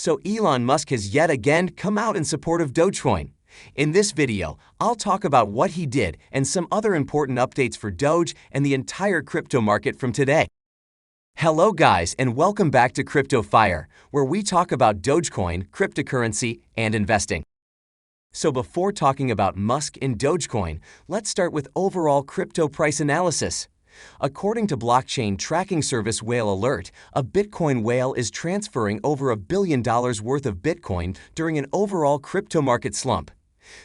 So Elon Musk has yet again come out in support of Dogecoin. In this video, I'll talk about what he did and some other important updates for Doge and the entire crypto market from today. Hello guys, and welcome back to Crypto Fire, where we talk about Dogecoin, cryptocurrency, and investing. So before talking about Musk and Dogecoin, let's start with overall crypto price analysis. According to blockchain tracking service Whale Alert, a Bitcoin whale is transferring over $1 billion worth of Bitcoin during an overall crypto market slump.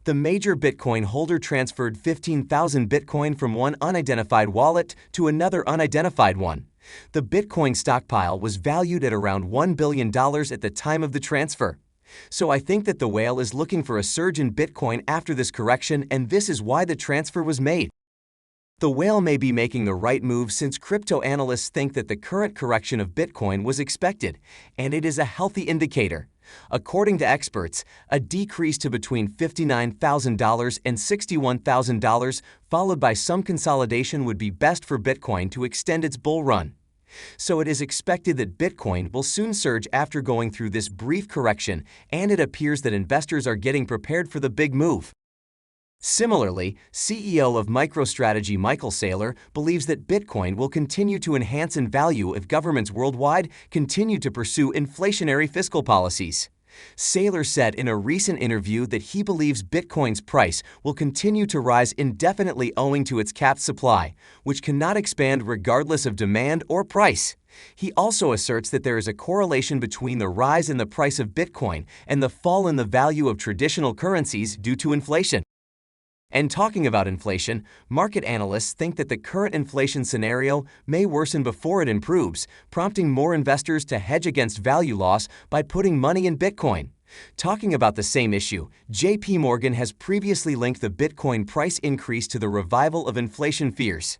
The major Bitcoin holder transferred 15,000 Bitcoin from one unidentified wallet to another unidentified one. The Bitcoin stockpile was valued at around $1 billion at the time of the transfer. So I think that the whale is looking for a surge in Bitcoin after this correction, and this is why the transfer was made. The whale may be making the right move since crypto analysts think that the current correction of Bitcoin was expected, and it is a healthy indicator. According to experts, a decrease to between $59,000 and $61,000, followed by some consolidation, would be best for Bitcoin to extend its bull run. So it is expected that Bitcoin will soon surge after going through this brief correction, and it appears that investors are getting prepared for the big move. Similarly, CEO of MicroStrategy Saylor believes that Bitcoin will continue to enhance in value if governments worldwide continue to pursue inflationary fiscal policies. Saylor said in a recent interview that he believes Bitcoin's price will continue to rise indefinitely owing to its capped supply, which cannot expand regardless of demand or price. He also asserts that there is a correlation between the rise in the price of Bitcoin and the fall in the value of traditional currencies due to inflation. And talking about inflation, market analysts think that the current inflation scenario may worsen before it improves, prompting more investors to hedge against value loss by putting money in Bitcoin. Talking about the same issue, JP Morgan has previously linked the Bitcoin price increase to the revival of inflation fears.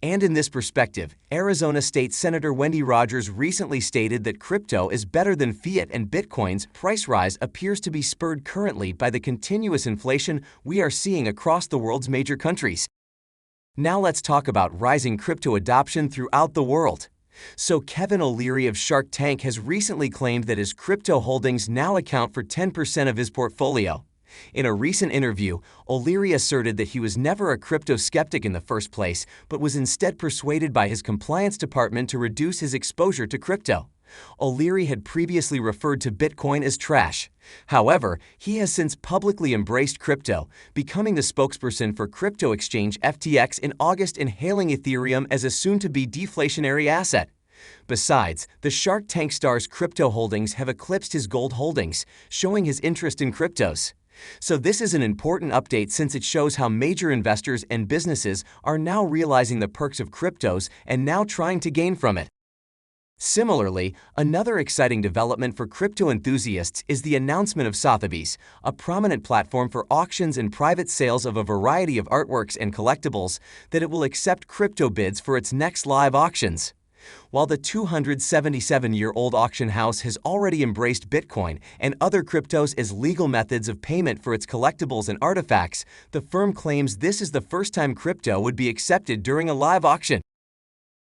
And in this perspective, Arizona State Senator Wendy Rogers recently stated that crypto is better than fiat, and Bitcoin's price rise appears to be spurred currently by the continuous inflation we are seeing across the world's major countries. Now let's talk about rising crypto adoption throughout the world. So Kevin O'Leary of Shark Tank has recently claimed that his crypto holdings now account for 10% of his portfolio. In a recent interview, O'Leary asserted that he was never a crypto skeptic in the first place, but was instead persuaded by his compliance department to reduce his exposure to crypto. O'Leary had previously referred to Bitcoin as trash. However, he has since publicly embraced crypto, becoming the spokesperson for crypto exchange FTX in August and hailing Ethereum as a soon-to-be deflationary asset. Besides, the Shark Tank star's crypto holdings have eclipsed his gold holdings, showing his interest in cryptos. So this is an important update since it shows how major investors and businesses are now realizing the perks of cryptos and now trying to gain from it. Similarly, another exciting development for crypto enthusiasts is the announcement of Sotheby's, a prominent platform for auctions and private sales of a variety of artworks and collectibles, that it will accept crypto bids for its next live auctions. While the 277-year-old auction house has already embraced Bitcoin and other cryptos as legal methods of payment for its collectibles and artifacts, the firm claims this is the first time crypto would be accepted during a live auction.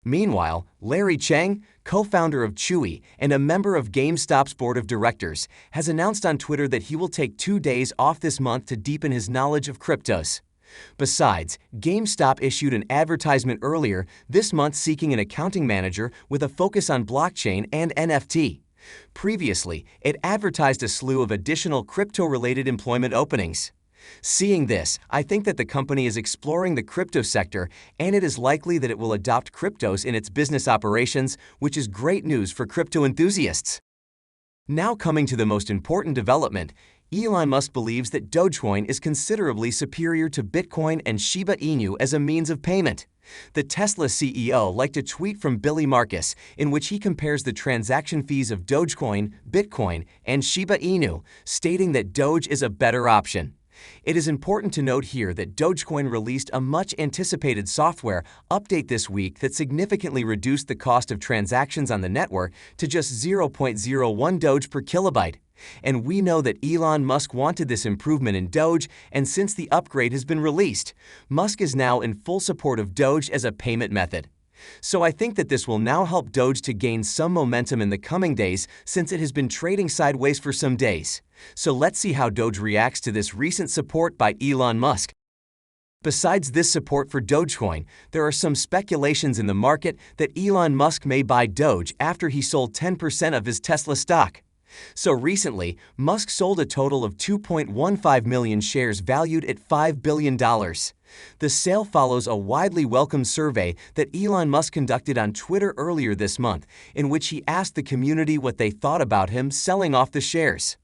Meanwhile, Larry Cheng, co-founder of Chewy and a member of GameStop's board of directors, has announced on Twitter that he will take 2 days off this month to deepen his knowledge of cryptos. Besides, GameStop issued an advertisement earlier this month seeking an accounting manager with a focus on blockchain and NFT. Previously, it advertised a slew of additional crypto-related employment openings. Seeing this, I think that the company is exploring the crypto sector, and it is likely that it will adopt cryptos in its business operations, which is great news for crypto enthusiasts. Now coming to the most important development, Elon Musk believes that Dogecoin is considerably superior to Bitcoin and Shiba Inu as a means of payment. The Tesla CEO liked a tweet from Billy Marcus in which he compares the transaction fees of Dogecoin, Bitcoin, and Shiba Inu, stating that Doge is a better option. It is important to note here that Dogecoin released a much-anticipated software update this week that significantly reduced the cost of transactions on the network to just 0.01 Doge per kilobyte. And we know that Elon Musk wanted this improvement in Doge, and since the upgrade has been released, Musk is now in full support of Doge as a payment method. So I think that this will now help Doge to gain some momentum in the coming days since it has been trading sideways for some days. So let's see how Doge reacts to this recent support by Elon Musk. Besides this support for Dogecoin, there are some speculations in the market that Elon Musk may buy Doge after he sold 10% of his Tesla stock. So recently, Musk sold a total of 2.15 million shares valued at $5 billion. The sale follows a widely welcomed survey that Elon Musk conducted on Twitter earlier this month, in which he asked the community what they thought about him selling off the shares.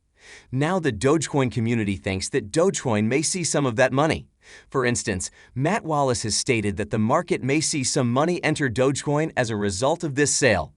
Now the Dogecoin community thinks that Dogecoin may see some of that money. For instance, Matt Wallace has stated that the market may see some money enter Dogecoin as a result of this sale.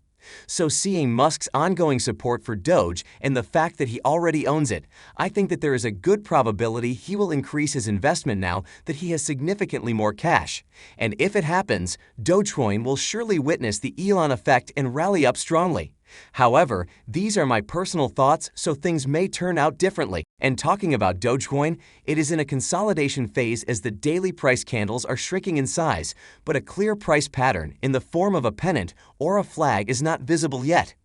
So seeing Musk's ongoing support for Doge and the fact that he already owns it, I think that there is a good probability he will increase his investment now that he has significantly more cash. And if it happens, Dogecoin will surely witness the Elon effect and rally up strongly. However, these are my personal thoughts, so things may turn out differently. And talking about Dogecoin, it is in a consolidation phase as the daily price candles are shrinking in size, but a clear price pattern in the form of a pennant or a flag is not visible yet.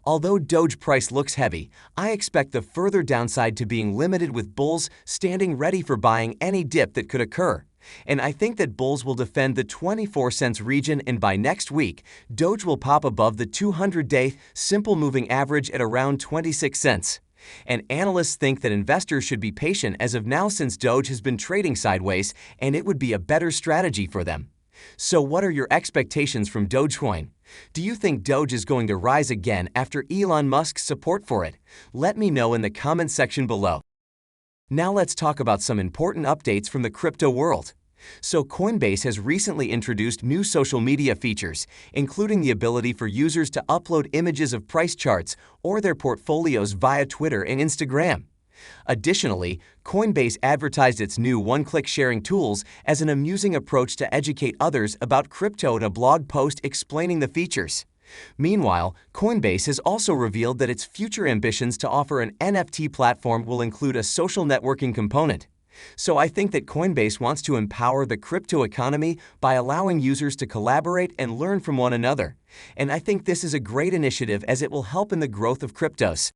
Although Doge price looks heavy, I expect the further downside to being limited with bulls standing ready for buying any dip that could occur. And I think that bulls will defend the 24 cents region, and by next week, Doge will pop above the 200-day simple moving average at around 26 cents. And analysts think that investors should be patient as of now since Doge has been trading sideways, and it would be a better strategy for them. So what are your expectations from Dogecoin? Do you think Doge is going to rise again after Elon Musk's support for it? Let me know in the comment section below. Now let's talk about some important updates from the crypto world. So Coinbase has recently introduced new social media features, including the ability for users to upload images of price charts or their portfolios via Twitter and Instagram. Additionally, Coinbase advertised its new one-click sharing tools as an amusing approach to educate others about crypto in a blog post explaining the features. Meanwhile, Coinbase has also revealed that its future ambitions to offer an NFT platform will include a social networking component. So I think that Coinbase wants to empower the crypto economy by allowing users to collaborate and learn from one another. And I think this is a great initiative as it will help in the growth of cryptos.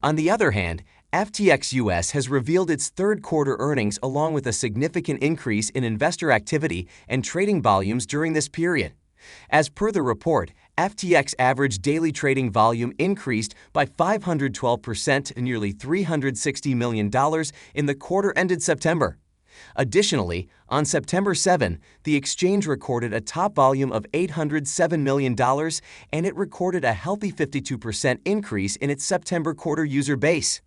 On the other hand, FTX US has revealed its third quarter earnings along with a significant increase in investor activity and trading volumes during this period. As per the report, FTX average daily trading volume increased by 512% to nearly $360 million in the quarter ended September. Additionally, on September 7, the exchange recorded a top volume of $807 million, and it recorded a healthy 52% increase in its September quarter user base.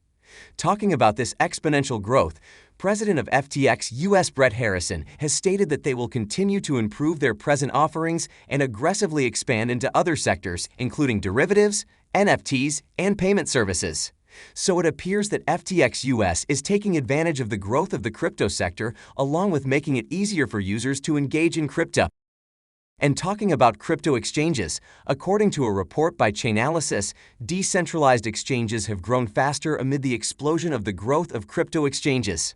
Talking about this exponential growth, President of FTX US Brett Harrison has stated that they will continue to improve their present offerings and aggressively expand into other sectors, including derivatives, NFTs, and payment services. So it appears that FTX US is taking advantage of the growth of the crypto sector along with making it easier for users to engage in crypto. And talking about crypto exchanges, according to a report by Chainalysis, decentralized exchanges have grown faster amid the explosion of the growth of crypto exchanges.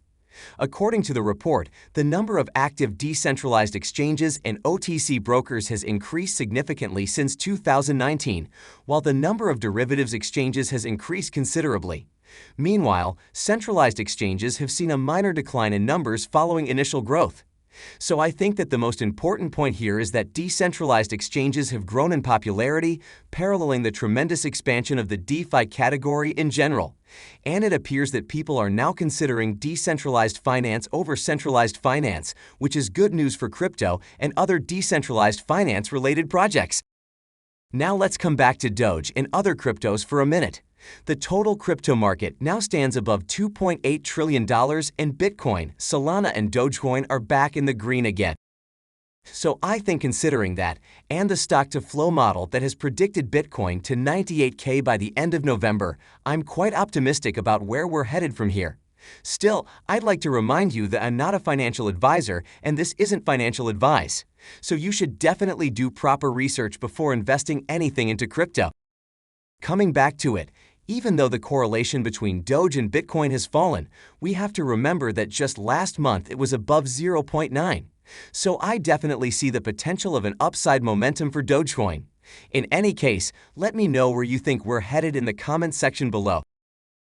According to the report, the number of active decentralized exchanges and OTC brokers has increased significantly since 2019, while the number of derivatives exchanges has increased considerably. Meanwhile, centralized exchanges have seen a minor decline in numbers following initial growth. So I think that the most important point here is that decentralized exchanges have grown in popularity, paralleling the tremendous expansion of the DeFi category in general. And it appears that people are now considering decentralized finance over centralized finance, which is good news for crypto and other decentralized finance-related projects. Now let's come back to Doge and other cryptos for a minute. The total crypto market now stands above $2.8 trillion, and Bitcoin, Solana, and Dogecoin are back in the green again. So I think considering that, and the stock-to-flow model that has predicted Bitcoin to 98K by the end of November, I'm quite optimistic about where we're headed from here. Still, I'd like to remind you that I'm not a financial advisor and this isn't financial advice. So you should definitely do proper research before investing anything into crypto. Coming back to it, even though the correlation between Doge and Bitcoin has fallen, we have to remember that just last month it was above 0.9. So I definitely see the potential of an upside momentum for Dogecoin. In any case, let me know where you think we're headed in the comments section below.